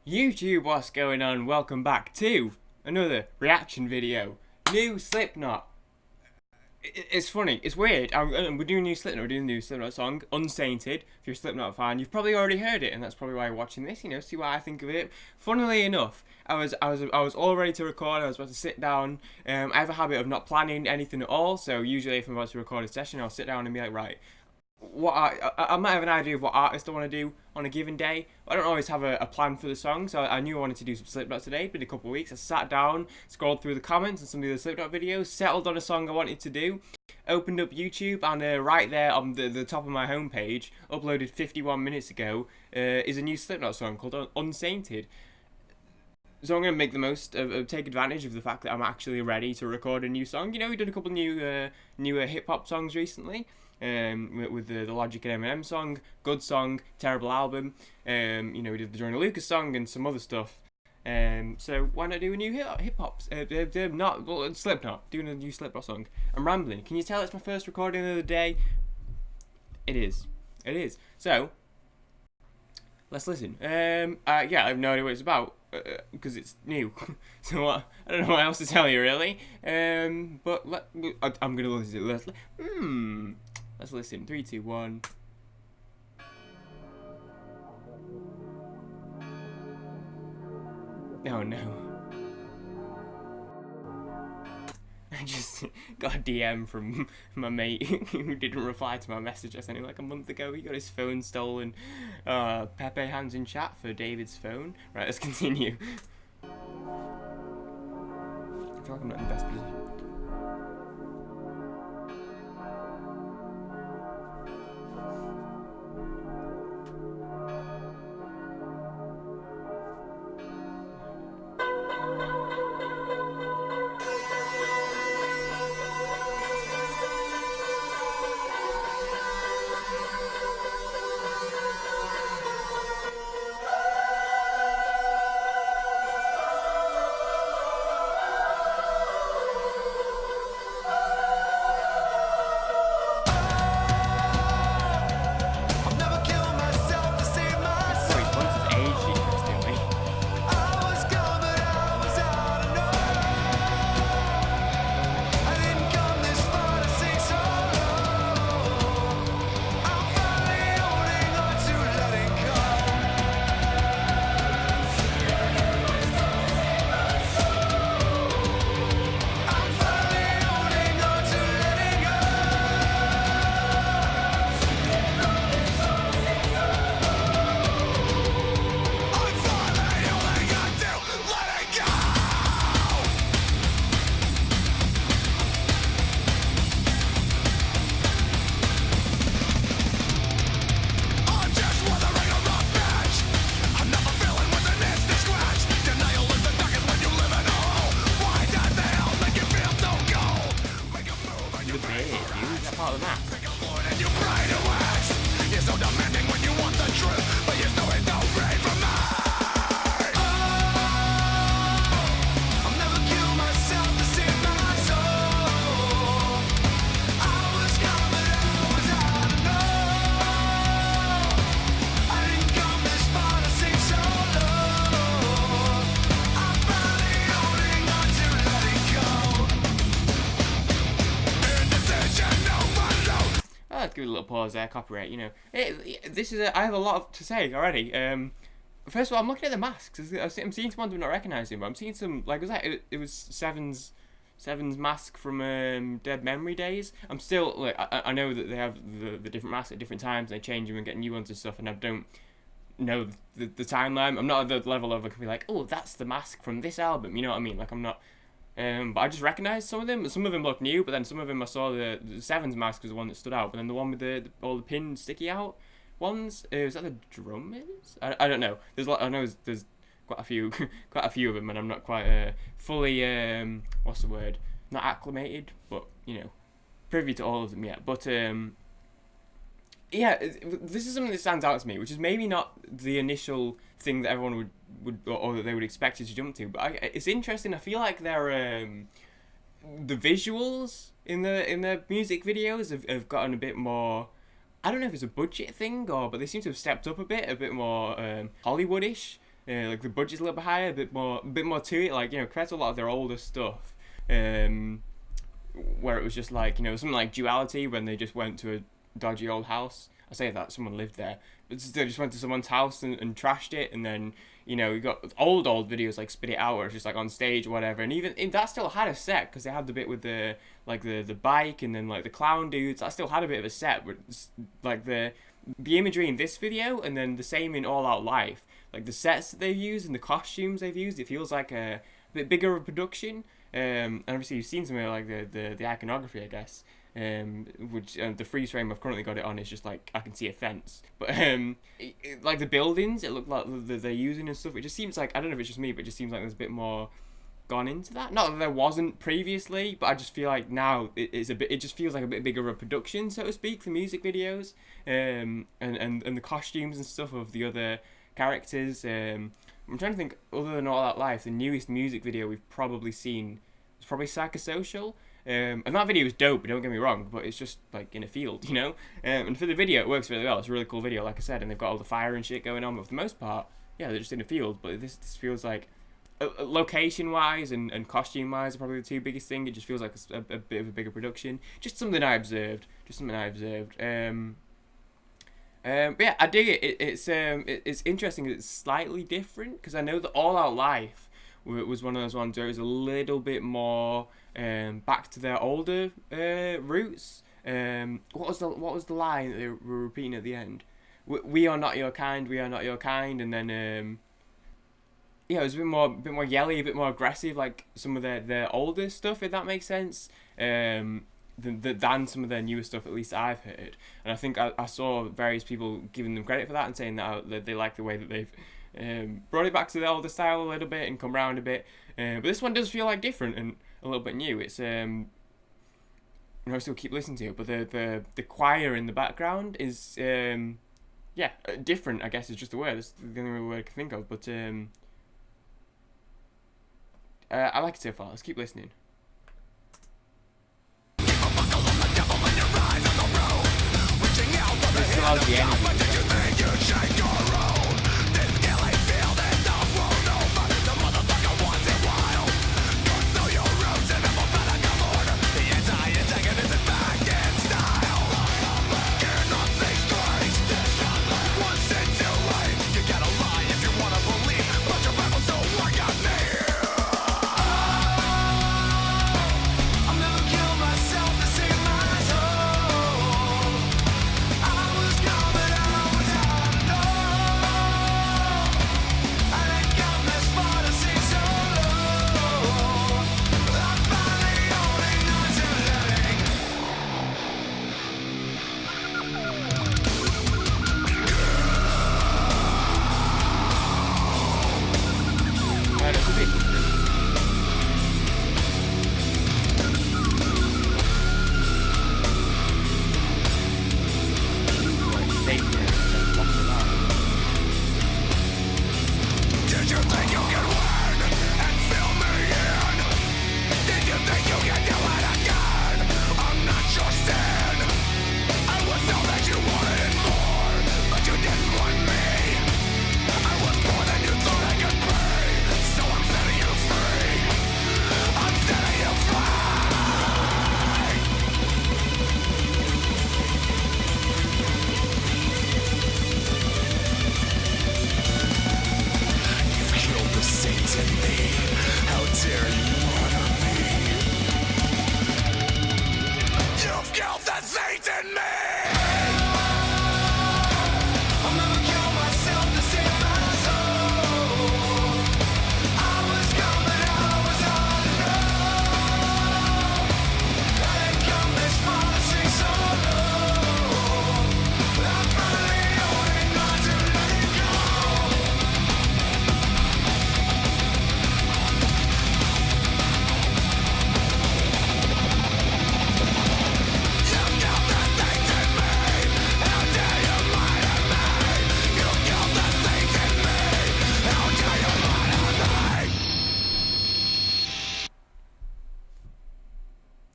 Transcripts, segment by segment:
YouTube, what's going on? Welcome back to another reaction video. New Slipknot. It's funny, it's weird. We're doing new Slipknot, we're doing a new Slipknot song, Unsainted. If you're a Slipknot fan, you've probably already heard it, and that's probably why you're watching this, see what I think of it. Funnily enough, I was all ready to record, I was about to sit down. I have a habit of not planning anything at all, so usually if I'm about to record a session, I'll sit down and be like, right, I might have an idea of what artist I want to do on a given day. I don't always have a plan for the song, so I knew I wanted to do some Slipknot today. It's been a couple of weeks. I sat down, scrolled through the comments and some of the Slipknot videos, settled on a song I wanted to do, opened up YouTube, and right there on the top of my homepage, uploaded 51 minutes ago, is a new Slipknot song called Unsainted. So I'm going to make the most of take advantage of the fact that I'm actually ready to record a new song. You know, we've done a couple new hip-hop songs recently. With the Logic and Eminem song, good song, terrible album. We did the Joyner Lucas song and some other stuff. So why not do a new hip-hop? Slipknot, doing a new Slipknot song. I'm rambling. Can you tell it's my first recording of the day? It is. So let's listen. Yeah, I have no idea what it's about because it's new. So I don't know what else to tell you really. But I'm gonna listen to it. Let's listen. 3, 2, 1. Oh no. I just got a DM from my mate who didn't reply to my message I sent him like a month ago. He got his phone stolen. Pepe hands in chat for David's phone. Right, let's continue. I feel like I'm not in the best position. Part of the map. Let's give it a little pause there, copyright, I have a lot to say already. First of all, I'm looking at the masks. I'm seeing some ones I'm not recognising, but I'm seeing some, like, it was Seven's mask from Dead Memory Days. I'm still, like, I know that they have the different masks at different times, and they change them and get new ones and stuff, and I don't know the timeline. I'm not at the level of I can be like, oh, that's the mask from this album, you know what I mean? Like, I'm not... but I just recognised some of them. Some of them look new, but then some of them I saw the Seven's mask was the one that stood out. But then the one with all the pins sticky out ones, is that the drummers? I don't know. I know there's quite a few of them, and I'm not quite fully what's the word? Not acclimated, but privy to all of them yet. But yeah, this is something that stands out to me, which is maybe not the initial thing that everyone would or that they would expect you to jump to, but it's interesting. I feel like they're the visuals in the music videos have gotten a bit more. I don't know if it's a budget thing but they seem to have stepped up a bit more Hollywoodish. Like the budget's a little bit higher, a bit more to it. Like, you know, compared to a lot of their older stuff, um, where it was just like, you know, something like Duality when they just went to a dodgy old house. I say that someone lived there, but they just went to someone's house and trashed it, and then, you know, you got old videos like Spit It Out, where it's just like on stage or whatever, and even that still had a set because they had the bit with the the bike and then like the clown dudes. That still had a bit of a set, but like the imagery in this video and then the same in All Out Life, like the sets that they've used and the costumes they've used, it feels like a bit bigger of a production. And obviously you've seen some of like the iconography, I guess. Which the freeze frame I've currently got it on is just like I can see a fence, but like the buildings, it looked like they're using and stuff. It just seems like, I don't know if it's just me, but it just seems like there's a bit more gone into that. Not that there wasn't previously, but I just feel like now it's a bit. It just feels like a bit bigger of a production, so to speak, for music videos, and the costumes and stuff of the other characters. I'm trying to think. Other than All Out Life, the newest music video we've probably seen was probably Psychosocial. And that video is dope, don't get me wrong, but it's just like in a field, you know? And for the video, it works really well. It's a really cool video, like I said, and they've got all the fire and shit going on, but for the most part, yeah, they're just in a field. But this feels like, location-wise and costume-wise are probably the two biggest things. It just feels like a bit of a bigger production. Just something I observed. But yeah, I dig it. It's interesting. It's slightly different, because I know that All Out Life was one of those ones where it was a little bit more back to their older roots. What was the line that they were repeating at the end? We are not your kind, we are not your kind, and then yeah, it was a bit more yelly, a bit more aggressive, like some of their older stuff, if that makes sense. Than some of their newer stuff, at least I've heard. And I think I saw various people giving them credit for that and saying that they like the way that they've brought it back to the older style a little bit and come round a bit. But this one does feel like different and a little bit new. It's I still keep listening to it, but the choir in the background is yeah, different, I guess is just the word. That's the only word I can think of. But I like it so far. Let's keep listening. It still has the energy.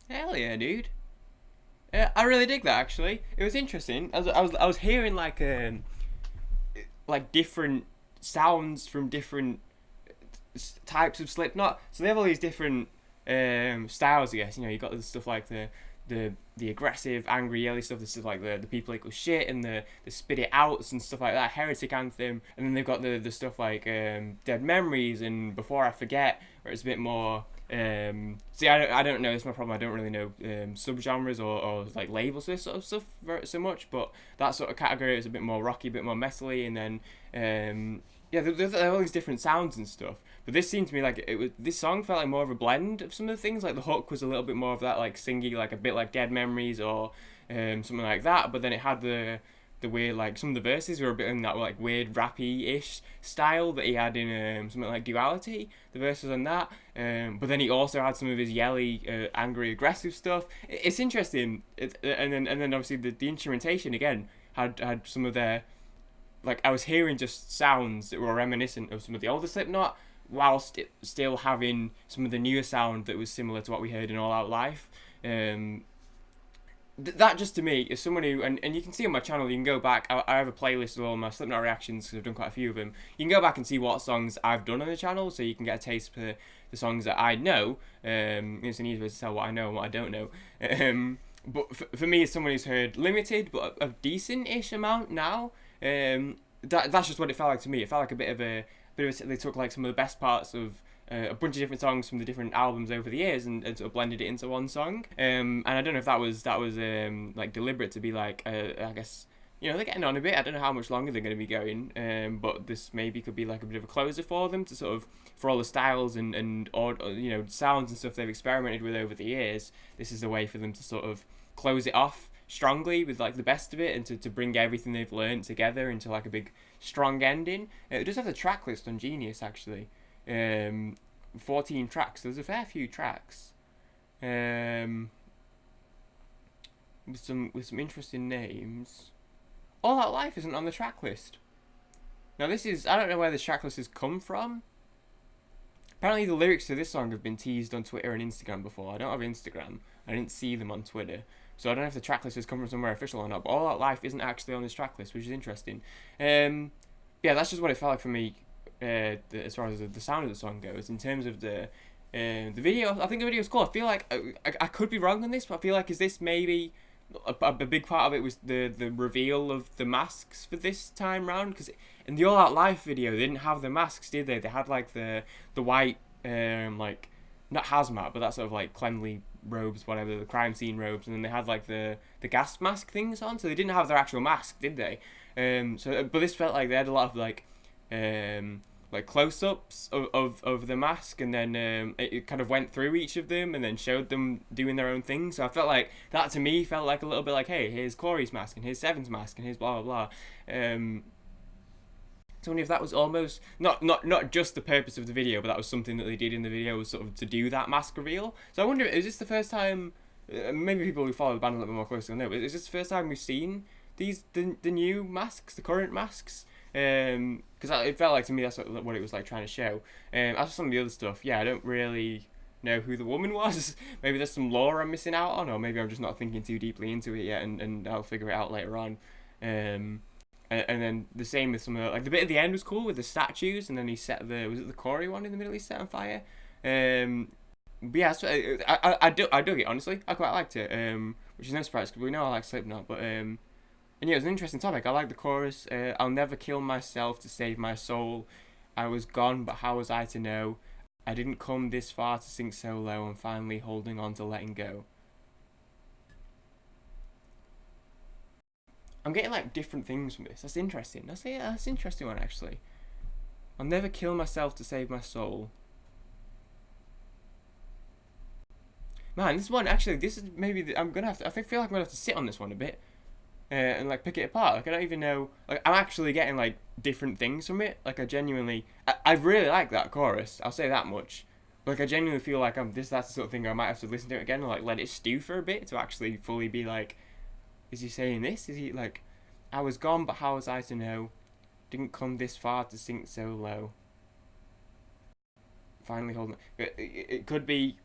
Hell yeah, dude. I really dig that, actually. It was interesting. I was hearing like different sounds from different types of Slipknot. So they have all these different styles, I guess. You know, you got the stuff like the aggressive, angry, yelly stuff. The stuff like the people equal shit and the spit it outs and stuff like that. Heretic Anthem, and then they've got the stuff like Dead Memories and Before I Forget, where it's a bit more. See, I don't know. It's my problem. I don't really know subgenres or like labels for this sort of stuff so much. But that sort of category is a bit more rocky, a bit more metally, and then yeah, there's all these different sounds and stuff. But this seemed to me like it was. This song felt like more of a blend of some of the things. Like the hook was a little bit more of that like singy, like a bit like Dead Memories or something like that. But then it had the weird, like some of the verses were a bit in that like weird rappy-ish style that he had in something like Duality, the verses on that. But then he also had some of his yelly, angry, aggressive stuff. It's interesting. And then obviously the instrumentation again had some of their, like I was hearing just sounds that were reminiscent of some of the older Slipknot, whilst still having some of the newer sound that was similar to what we heard in All Out Life. That just to me is someone who, and you can see on my channel, you can go back, I have a playlist of all my Slipknot reactions because I've done quite a few of them. You can go back and see what songs I've done on the channel, so you can get a taste for the songs that I know. It's an easy way to tell what I know and what I don't know. But for me, as someone who's heard limited but a decent-ish amount now, that's just what it felt like to me. It felt like a bit of a they took like some of the best parts of a bunch of different songs from the different albums over the years and sort of blended it into one song. And I don't know if that was like deliberate to be like, I guess, you know, they're getting on a bit. I don't know how much longer they're going to be going, but this maybe could be like a bit of a closer for them to sort of, for all the styles and or you know, sounds and stuff they've experimented with over the years. This is a way for them to sort of close it off strongly with like the best of it, and to bring everything they've learned together into like a big strong ending. It does have the track list on Genius actually. 14 tracks. There's a fair few tracks. With some interesting names. All Out Life isn't on the track list. Now this is, I don't know where this track list has come from. Apparently the lyrics to this song have been teased on Twitter and Instagram before. I don't have Instagram. I didn't see them on Twitter. So I don't know if the track list has come from somewhere official or not. But All Out Life isn't actually on this track list, which is interesting. Yeah, that's just what it felt like for me. As far as the sound of the song goes, in terms of the video, I think the video is cool. I feel like I could be wrong on this, but I feel like is this maybe a big part of it was the reveal of the masks for this time round, because in the All Out Life video they didn't have the masks, did they? They had like the white like not hazmat, but that sort of like cleanly robes, whatever, the crime scene robes, and then they had like the gas mask things on, so they didn't have their actual mask, did they? But this felt like they had a lot of like close-ups of the mask, and then it kind of went through each of them and then showed them doing their own thing. So I felt like that to me felt like a little bit like, hey, here's Corey's mask and here's Seven's mask and here's blah blah blah. So I wonder if that was almost not just the purpose of the video, but that was something that they did in the video, was sort of to do that mask reveal. So I wonder, is this the first time? Maybe people who follow the band a little bit more closely will know, but is this the first time we've seen the new masks, the current masks? Because it felt like to me that's what it was like trying to show. As for some of the other stuff, yeah, I don't really know who the woman was. Maybe there's some lore I'm missing out on, or maybe I'm just not thinking too deeply into it yet, and I'll figure it out later on. And then the same with some of the, like the bit at the end was cool with the statues, and then he set was it the Corey one in the middle he set on fire? But yeah, so I dug it, honestly. I quite liked it, which is no surprise because we know I like Slipknot, but and yeah, it was an interesting topic. I like the chorus. I'll never kill myself to save my soul. I was gone, but how was I to know? I didn't come this far to sink so low. I'm finally holding on to letting go. I'm getting like different things from this. That's interesting. That's an interesting one actually. I'll never kill myself to save my soul. Man, this one actually. This is maybe I'm gonna have to. I feel like I'm gonna have to sit on this one a bit. And like pick it apart. Like I don't even know. Like I'm actually getting like different things from it. Like I genuinely, I really like that chorus. I'll say that much. Like I genuinely feel like that's the sort of thing I might have to listen to it again and like let it stew for a bit to actually fully be like, is he saying this? Is he like, I was gone, but how was I to know? Didn't come this far to sink so low. Finally holding. It could be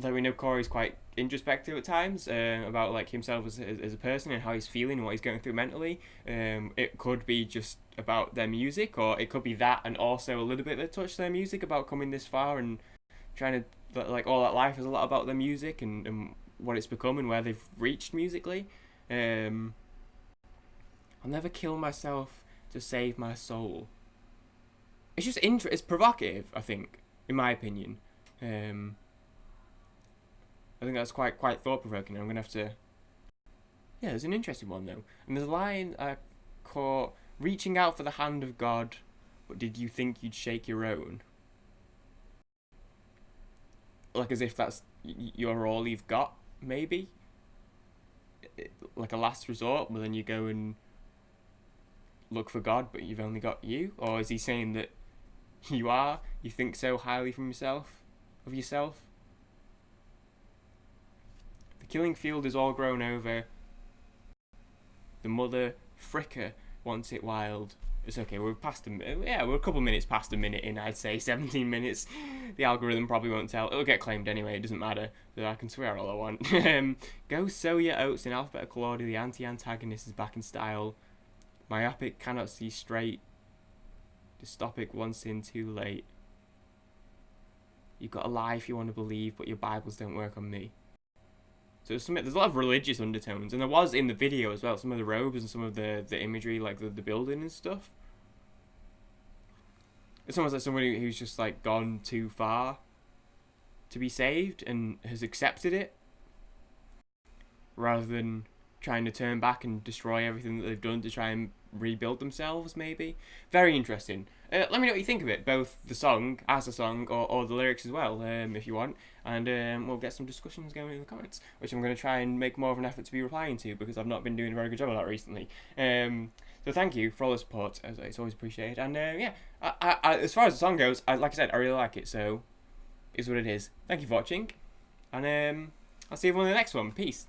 like we know Corey's quite introspective at times about like himself as a person and how he's feeling and what he's going through mentally. It could be just about their music, or it could be that and also a little bit that touched their music about coming this far and trying to like All That Life is a lot about their music and what it's become and where they've reached musically. Um, I'll never kill myself to save my soul. It's just it's provocative, I think, in my opinion. I think that's quite thought provoking. I'm gonna have to. Yeah, there's an interesting one though, and there's a line I caught: "Reaching out for the hand of God, but did you think you'd shake your own?" Like as if that's you're all you've got, maybe. Like a last resort, but then you go and look for God, but you've only got you, or is he saying that you think so highly of yourself? The killing field is all grown over. The mother fricker wants it wild. It's okay, we're past we're a couple minutes past a minute in, I'd say 17 minutes. The algorithm probably won't tell. It'll get claimed anyway, it doesn't matter. So I can swear all I want. Go sow your oats in alphabetical order, the anti-antagonist is back in style. Myopic cannot see straight. Dystopic once in too late. You've got a lie if you want to believe, but your Bibles don't work on me. So there's a lot of religious undertones, and there was in the video as well, some of the robes and some of the imagery, like the building and stuff. It's almost like somebody who's just like gone too far to be saved and has accepted it, rather than trying to turn back and destroy everything that they've done to try and rebuild themselves, maybe. Very interesting. Let me know what you think of it, both the song, as a song, or the lyrics as well, if you want. And we'll get some discussions going in the comments, which I'm going to try and make more of an effort to be replying to, because I've not been doing a very good job of that recently. So thank you for all the support, it's always appreciated. And yeah, as far as the song goes, like I said, I really like it, so it's what it is. Thank you for watching, and I'll see you on the next one. Peace.